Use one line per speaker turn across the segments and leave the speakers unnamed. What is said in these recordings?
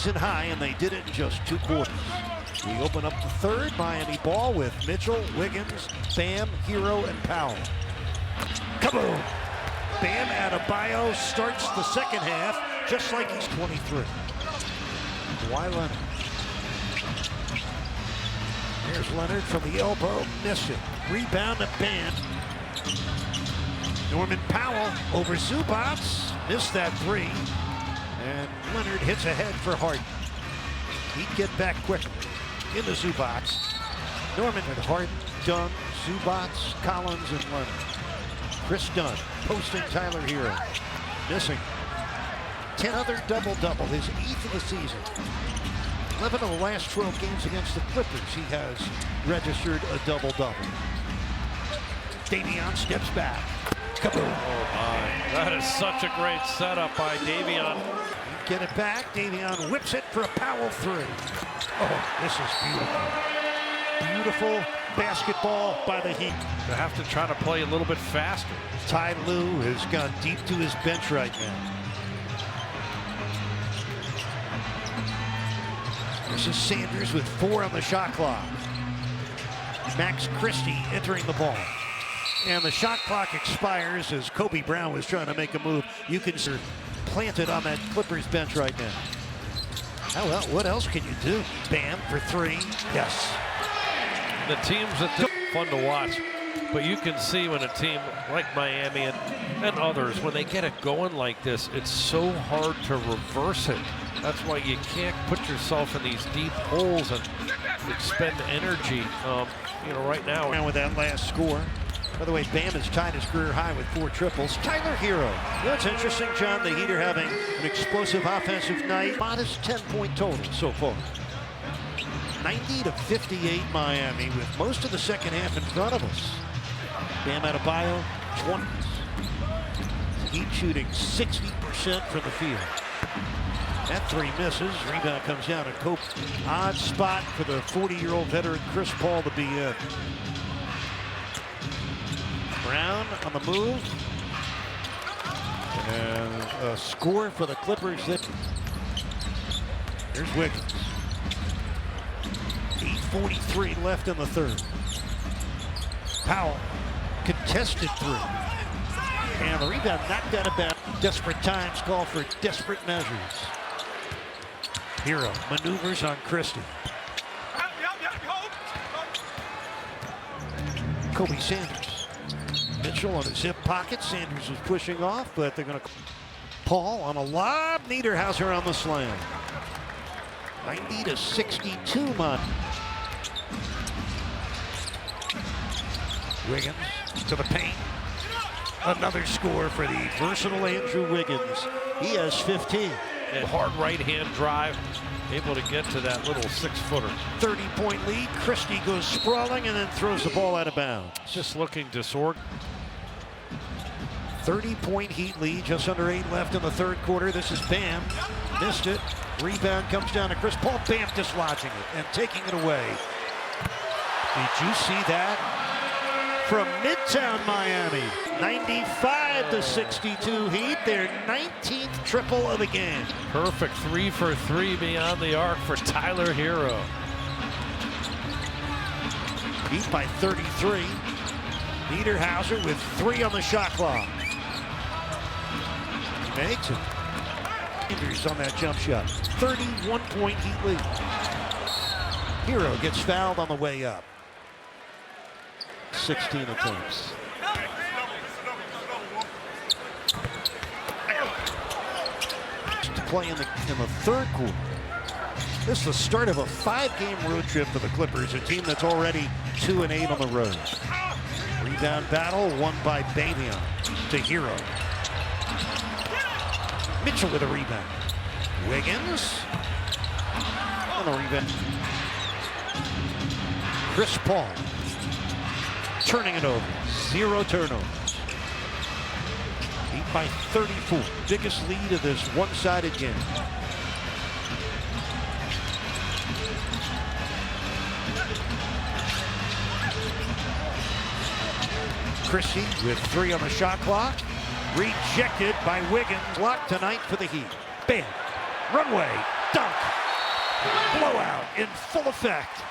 season high, and they did it in just 2 quarters. We open up the third. Miami ball with Mitchell, Wiggins, Bam, Hero, and Powell. Kaboom! Bam Adebayo starts the second half just like he's 23. Kawhi Leonard. Here's Leonard from the elbow, missed it. Rebound to Bam. Norman Powell over Zubac, missed that 3. And Leonard hits ahead for Harden. He'd get back quickly into Zubac. Norman with Harden, Dunn, Zubac, Collins, and Leonard. Chris Dunn posting Tyler Hero. Missing. 10 other double-double, his 8th of the season. 11 of the last 12 games against the Clippers, he has registered a double-double. Davion steps back. Kaboom.
Oh my, that is such a great setup by Davion.
Get it back, Davion whips it for a Powell 3. Oh, this is beautiful. Beautiful basketball by the Heat.
They have to try to play a little bit faster.
Ty Lue has gone deep to his bench right now. This is Sanders with 4 on the shot clock. Max Christie entering the ball. And the shot clock expires as Kobe Brown was trying to make a move. You can see planted on that Clippers bench right now. Oh, well, what else can you do? Bam for 3. Yes.
The teams that fun to watch, but you can see when a team like Miami and others, when they get it going like this, it's so hard to reverse it. That's why you can't put yourself in these deep holes and expend energy. Right now.
Around with that last score. By the way, Bam has tied his career high with 4 triples. Tyler Hero. That's interesting, John. The Heat are having an explosive offensive night. Modest 10-point total so far. 90-58 Miami with most of the second half in front of us. Bam Adebayo, 20s. Heat shooting 60% from the field. That 3 misses. Rebound comes down to Cope. Odd spot for the 40-year-old veteran Chris Paul to be in. Brown on the move. And a score for the Clippers. Here's Wiggins. 8:43 left in the third. Powell contested 3. And the rebound knocked out of bounds. Desperate times call for desperate measures. Hero maneuvers on Christie. Kobe Sanders. Mitchell on his hip pocket. Sanders was pushing off, but they're going to. Paul on a lob. Niederhauser on the slam. 90-62 Mon. Wiggins to the paint. Another score for the versatile Andrew Wiggins. He has 15.
And hard right-hand drive, able to get to that little 6-footer.
30-point lead. Christie goes sprawling and then throws the ball out of bounds.
Just looking disorganized.
30-point Heat lead, just under 8 left in the third quarter. This is Bam. Missed it. Rebound comes down to Chris Paul. Bam dislodging it and taking it away. Did you see that? From Midtown Miami. 95-62 Heat. Their 19th triple of the game.
Perfect 3 for 3 beyond the arc for Tyler Hero.
Heat by 33. Niederhauser with 3 on the shot clock. Makes it. Sanders on that jump shot. 31-point Heat lead. Hero gets fouled on the way up. 16 attempts. To play in the third quarter. This is the start of a 5-game road trip for the Clippers, a team that's already 2-8 on the road. Rebound battle won by Davion to Hero. Mitchell with a rebound. Wiggins on the rebound. Chris Paul turning it over. 0 turnovers. Heat by 34. Biggest lead of this one-sided game. Christie with 3 on the shot clock. Rejected by Wiggins. Blocked tonight for the Heat. Bam. Runway. dunk. Blowout in full effect.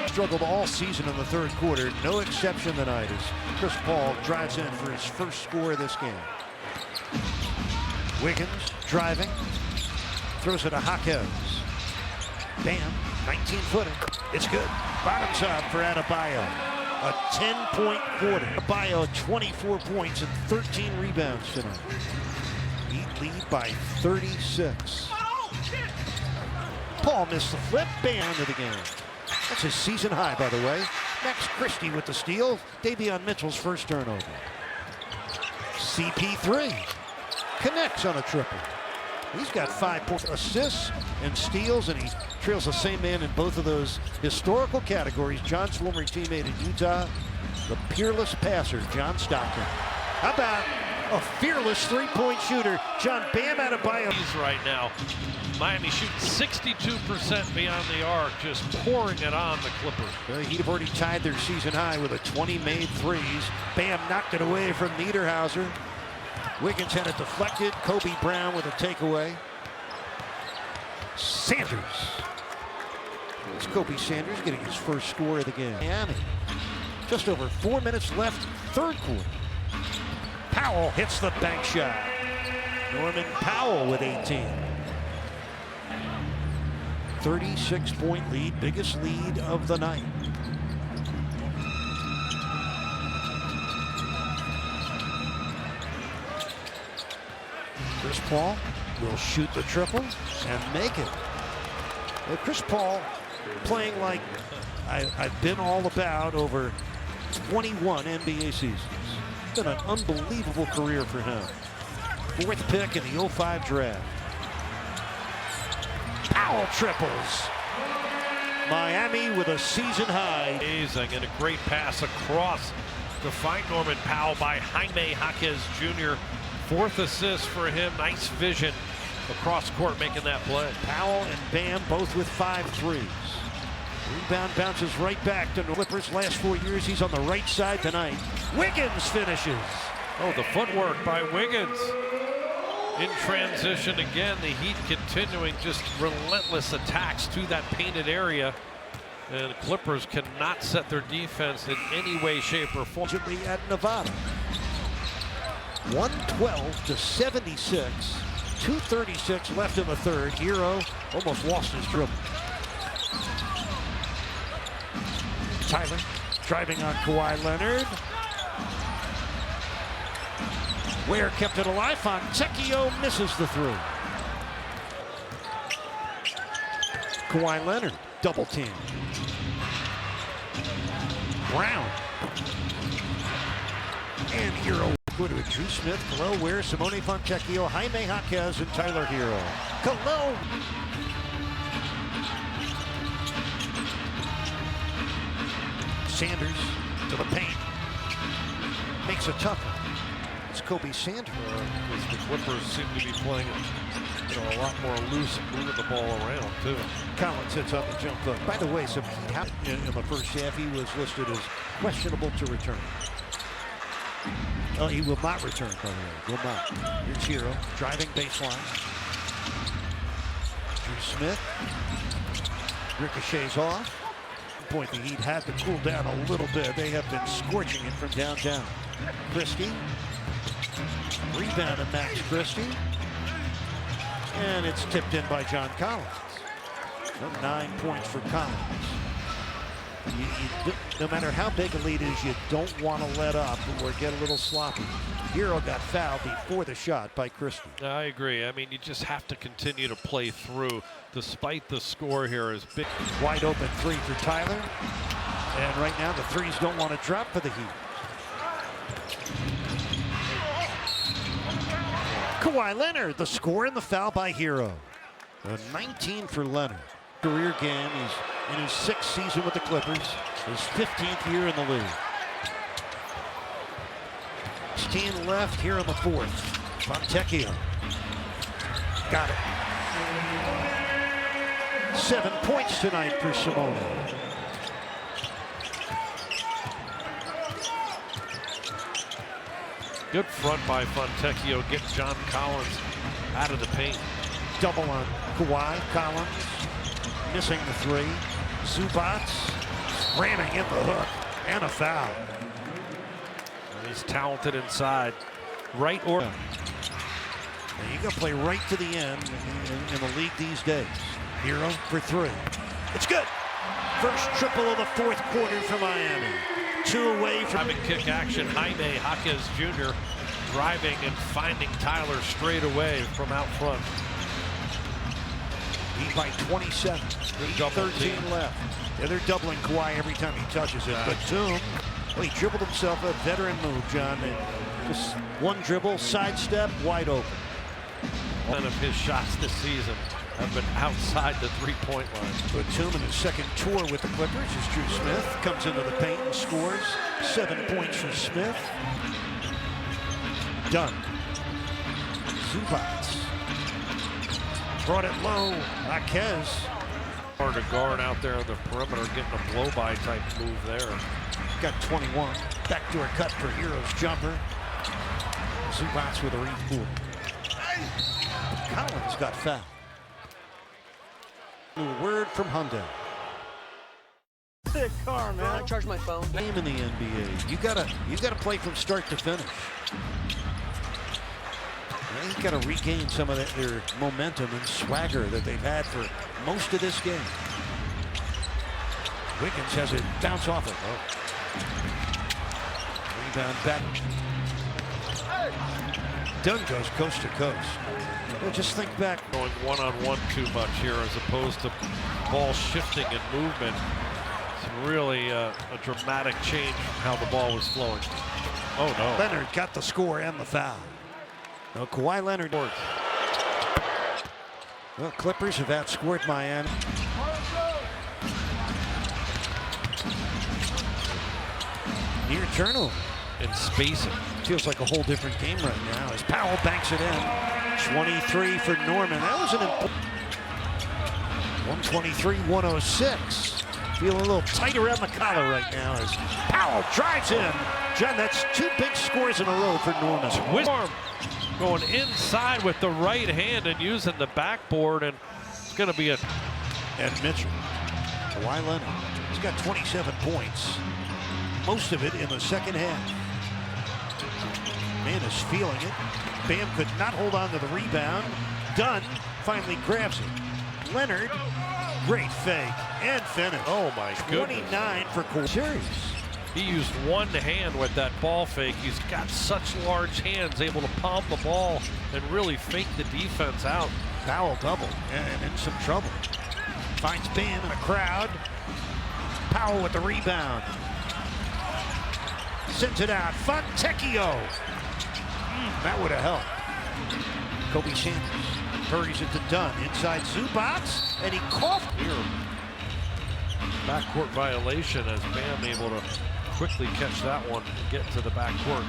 Struggled all season in the third quarter. No exception tonight as Chris Paul drives in for his first score of this game. Wiggins driving. Throws it to Jaquez. Bam. 19-footer. It's good. Bottoms up for Adebayo. A 10-point quarter. Adebayo 24 points and 13 rebounds tonight. Heat lead by 36. Paul missed the flip. Bam to the game. That's his season high, by the way. Max Christie with the steal. Davion Mitchell's first turnover. CP3 connects on a triple. He's got 5 assists and steals, and he trails the same man in both of those historical categories. John's former teammate in Utah, the peerless passer, John Stockton. How about a fearless three-point shooter, John Bam Adebayo.
Right now, Miami shooting 62% beyond the arc, just pouring it on the Clippers.
He'd have already tied their season high with a 20 made threes. Bam knocked it away from Niederhauser. Wiggins had it deflected. Kobe Brown with a takeaway. Sanders. It's Kobe Sanders getting his first score of the game. Miami. Just over 4 minutes left, third quarter. Powell hits the bank shot. Norman Powell with 18. 36-point lead, biggest lead of the night. Chris Paul will shoot the triple and make it. Well, Chris Paul playing like I've been all about over 21 NBA seasons. It's been an unbelievable career for him. 4th pick in the 05 draft. Powell triples. Miami with a season high.
Amazing, and a great pass across to find Norman Powell by Jaime Jaquez Jr. 4th assist for him. Nice vision across court making that play.
Powell and Bam both with 5 threes. Rebound bounces right back to the Clippers. Last 4 years, he's on the right side tonight. Wiggins finishes.
Oh, the footwork by Wiggins. In transition again, the Heat continuing just relentless attacks to that painted area. And the Clippers cannot set their defense in any way, shape, or form.
At Nevada. 112 to 76. 2:36 left in the third. Hero almost lost his dribble. Tyler driving on Kawhi Leonard. Ware kept it alive. Fontecchio misses the throw. Kawhi Leonard double team. Brown. And Hero. Go to Drew Smith, Khalil Ware, Simone Fontecchio, Jaime Jaquez, and Tyler Hero. Khalil. Sanders to the paint. Makes a tough one. It's Kobe Sanders.
Because the Clippers seem to be playing a lot more loose and moving the ball around, too.
Collins hits up the jump hook. By the way, so Pete happened in the first half. He was listed as questionable to return. Oh, he will not return, by the way. Will not. Here's Hero driving baseline. Drew Smith. Ricochets off. Point the Heat had to cool down a little bit. They have been scorching it from downtown. Christie. Rebound to Max Christie. And it's tipped in by John Collins. So 9 points for Collins. No matter how big a lead is, you don't want to let up or get a little sloppy. Hero got fouled before the shot by Christie.
I agree. I mean, you just have to continue to play through, despite the score here is big.
Wide open three for Tyler. And right now, the threes don't want to drop for the Heat. Kawhi Leonard, the score and the foul by Hero. 19 for Leonard. Career game. He's in his 6th season with the Clippers. His 15th year in the league. 16 left here in the 4th. Fontecchio. Got it. 7 points tonight for Simone.
Good front by Fontecchio. Get John Collins out of the paint.
Double on Kawhi, Collins, missing the three. Zubac ramming in the hook, and a foul.
And he's talented inside. Right or...
And you got to play right to the end in the league these days. Hero for three. It's good. First triple of the fourth quarter for Miami. 2 away from...
Having kick action, Jaime Jaquez Jr. driving and finding Tyler straight away from out front.
He's by 27. 13 left. Yeah, they're doubling Kawhi every time he touches it. But Batum, well, he dribbled himself a veteran move, John. And just one dribble, sidestep, wide open.
None of his shots this season have been outside the three-point line.
Batum in his second tour with the Clippers as Drew Smith comes into the paint and scores. 7 points for Smith. Done. Zubac. Brought it low. Jaquez.
Hard to guard out there on the perimeter, getting a blow-by type move there.
Got 21. Backdoor cut for Hero's jumper. Zubac with a rebound. Collins got fouled. A word from Hyundai.
Big car, man. I charge my phone.
Game in the NBA. You gotta play from start to finish. They gotta regain some of their momentum and swagger that they've had for most of this game. Wiggins has it bounce off it. Oh. Rebound back. Dunn goes coast to coast. Well, just think back.
Going one-on-one too much here as opposed to ball shifting and movement. It's really a dramatic change from how the ball was flowing. Oh, no.
Leonard got the score and the foul. No, Kawhi Leonard. Well, Clippers have outscored Miami. Near turnover.
And spacing.
Feels like a whole different game right now as Powell banks it in. 23 for Norman. That was an important. 123-106. Feeling a little tight around the collar right now as Powell drives in. John, that's 2 big scores in a row for Norman.
Arm going inside with the right hand and using the backboard, and it's going to be a...
And Mitchell. Kawhi Leonard. He's got 27 points. Most of it in the second half. Man is feeling it. Bam could not hold on to the rebound. Dunn finally grabs it. Leonard, great fake and finish.
Oh my goodness.
29 for Kawhi. Serious.
He used one hand with that ball fake. He's got such large hands, able to palm the ball and really fake the defense out.
Powell double and in some trouble. Finds Bam in a crowd. Powell with the rebound. Sends it out. Fontecchio. That would have helped. Kobe Sanders buries it to Dunn. Inside Zubac, and he coughed.
Here. Backcourt violation as Bam able to quickly catch that one and get to the backcourt.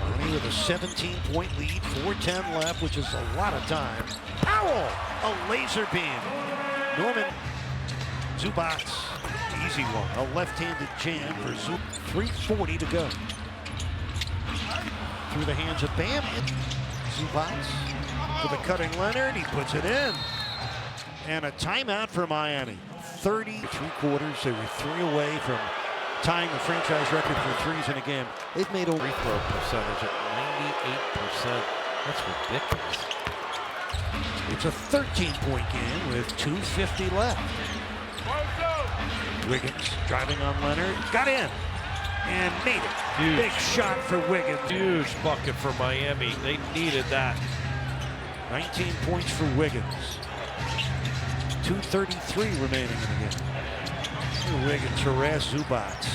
Miami with a 17-point lead, 4:10 left, which is a lot of time. Powell, a laser beam. Norman, Zubac, easy one. A left-handed jam for Zubac. 3:40 to go. Through the hands of Bam. Zubac to the cutting Leonard. He puts it in. And a timeout for Miami. 30 3/4. They were 3 away from tying the franchise record for threes in a game. They've made a
Free throw percentage at 98%. That's ridiculous.
It's a 13-point game with 2:50 left. Wiggins driving on Leonard. Got in. And made it.
Huge.
Big shot for Wiggins.
Huge bucket for Miami. They needed that.
19 points for Wiggins. 2:33 remaining in the game. Wiggins harass Zubac.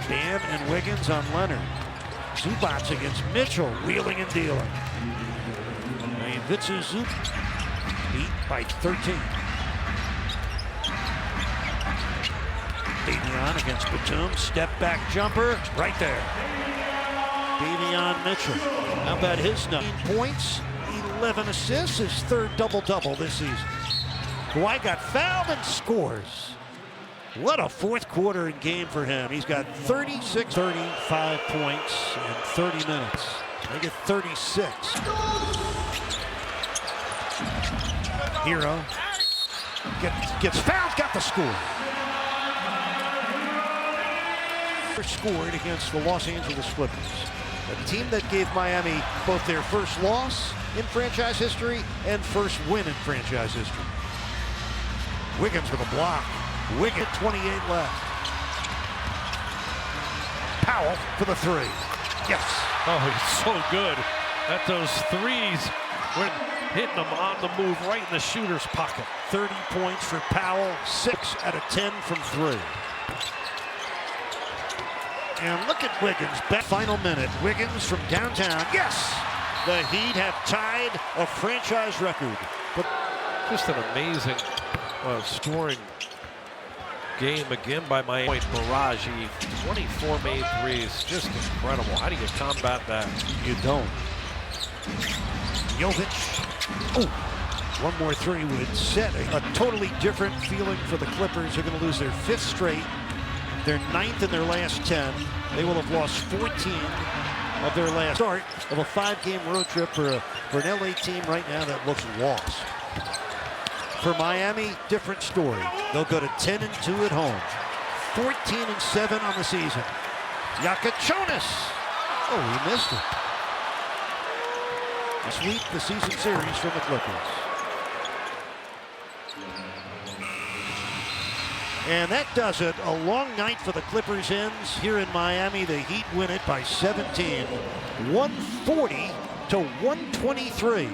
Bam and Wiggins on Leonard. Zubac against Mitchell, wheeling and dealing. Vitsu Zubac beat by 13. Davion against Batum, step back jumper, right there. Davion Mitchell, how about his 9 points, 11 assists, his 3rd double-double this season. Kawhi got fouled and scores. What a 4th quarter in game for him. He's got 36, 35 points in 30 minutes. They get 36. Hero gets fouled, got the score. Scored against the Los Angeles Clippers, a team that gave Miami both their first loss in franchise history and first win in franchise history. Wiggins with a block. Wiggins, 28 left. Powell for the three. Yes.
Oh, he's so good at those threes when hitting them on the move right in the shooter's pocket.
30 points for Powell, 6 out of 10 from three. And look at Wiggins, final minute. Wiggins from downtown, yes! The Heat have tied a franchise record. But
just an amazing scoring game again by Miami. Barrage, 24 made threes, just incredible. How do you combat that?
You don't. Jovic, oh, one more three would set a totally different feeling for the Clippers. They're going to lose their 5th straight. They're 9th in their last 10. They will have lost 14 of their last start of a 5-game road trip for an LA team right now that looks lost. For Miami, different story. They'll go to 10-2 at home, 14-7 on the season. Yakachonis. Oh, he missed it. Sweep the season series from the Clippers. And that does it. A long night for the Clippers ends here in Miami. The Heat win it by 17, 140 to 123.